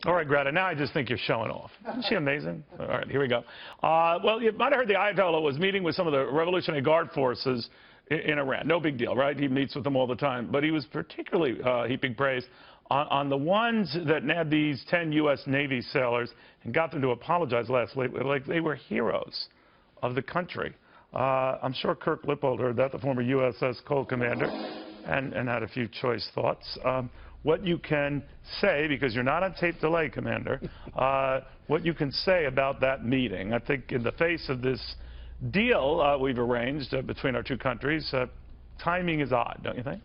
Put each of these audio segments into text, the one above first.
All right, Greta, now I just think you're showing off. Isn't she amazing? All right, here we go. Well, you might have heard the Ayatollah was meeting with some of the Revolutionary Guard forces in Iran. No big deal, right? He meets with them all the time. But he was particularly heaping praise on the ones that nabbed these 10 U.S. Navy sailors and got them to apologize last week. Like they were heroes of the country. I'm sure KIRK Lippold heard that, the former USS Cole commander, and had a few choice thoughts. What you can say, because you're not on tape delay, Commander, what you can say about that meeting. I think in the face of this deal we've arranged between our two countries, timing is odd, don't you think?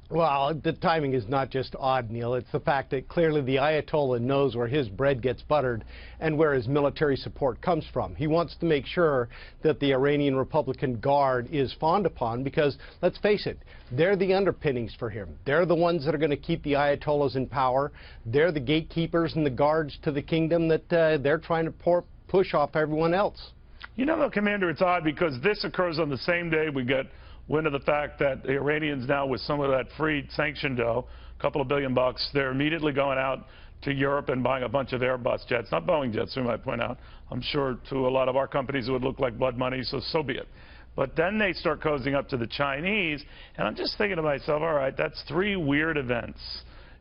Well, the timing is not just odd, Neil. It's the fact that clearly the Ayatollah knows where his bread gets buttered and where his military support comes from. He wants to make sure that the Iranian Republican Guard is fawned upon because, let's face it, they're the underpinnings for him. They're the ones that are going to keep the Ayatollahs in power. They're the gatekeepers and the guards to the kingdom that they're trying to push off everyone else. You know, Commander, it's odd because this occurs on the same day we get wind of the fact that the Iranians now, with some of that free sanction dough, a couple of $1 billion bucks, they're immediately going out to Europe and buying a bunch of Airbus jets, not Boeing jets, we might point out. I'm sure to a lot of our companies it would look like blood money, so be it. But then they start cozying up to the Chinese, and I'm just thinking to myself, all right, that's 3 weird events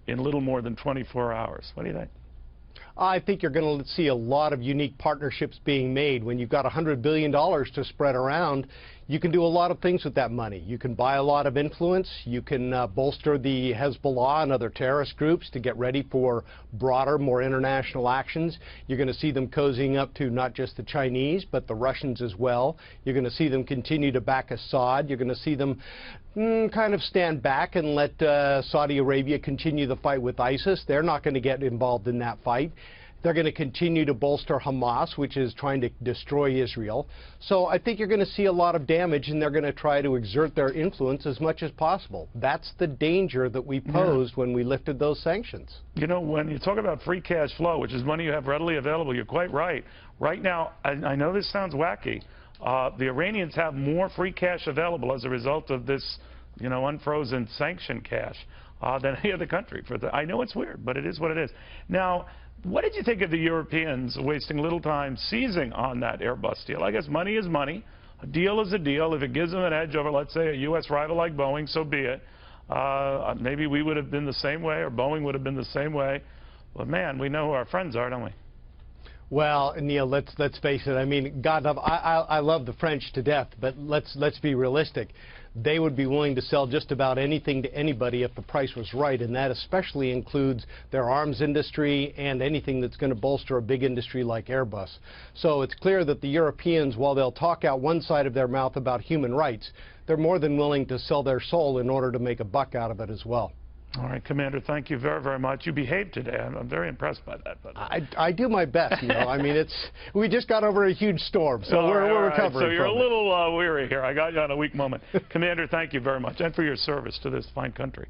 in little more than 24 hours. What do you think? I think you're going to see a lot of unique partnerships being made. When you've got $100 billion to spread around, you can do a lot of things with that money. You can buy a lot of influence. You can bolster the Hezbollah and other terrorist groups to get ready for broader, more international actions. You're going to see them cozying up to not just the Chinese, but the Russians as well. You're going to see them continue to back Assad. You're going to see them kind of stand back and let Saudi Arabia continue the fight with ISIS. They're not going to get involved in that fight. They're going to continue to bolster Hamas, which is trying to destroy Israel. So I think you're going to see a lot of damage, and they're going to try to exert their influence as much as possible. That's the danger that we posed when we lifted those sanctions. You know, when you talk about free cash flow, which is money you have readily available, you're quite right. Right now, I know this sounds wacky, the Iranians have more free cash available as a result of this, you know, unfrozen sanction cash than any other country. I know it's weird, but it is what it is. Now, what did you think of the Europeans wasting little time seizing on that Airbus deal? I guess money is money. A deal is a deal. If it gives them an edge over, let's say, a U.S. rival like Boeing, so be it. Maybe we would have been the same way, or Boeing would have been the same way. But, man, we know who our friends are, don't we? Well, Neil, let's face it. I mean, God, I love the French to death, but let's be realistic. They would be willing to sell just about anything to anybody if the price was right, and that especially includes their arms industry and anything that's going to bolster a big industry like Airbus. So it's clear that the Europeans, while they'll talk out one side of their mouth about human rights, they're more than willing to sell their soul in order to make a buck out of it as well. All right, Commander, thank you very, very much. You behaved today. I'm very impressed by that. But I do my best, you know. I mean, we just got over a huge storm, so we're recovering. So you're a little weary here. I got you on a weak moment. Commander, thank you very much, and for your service to this fine country.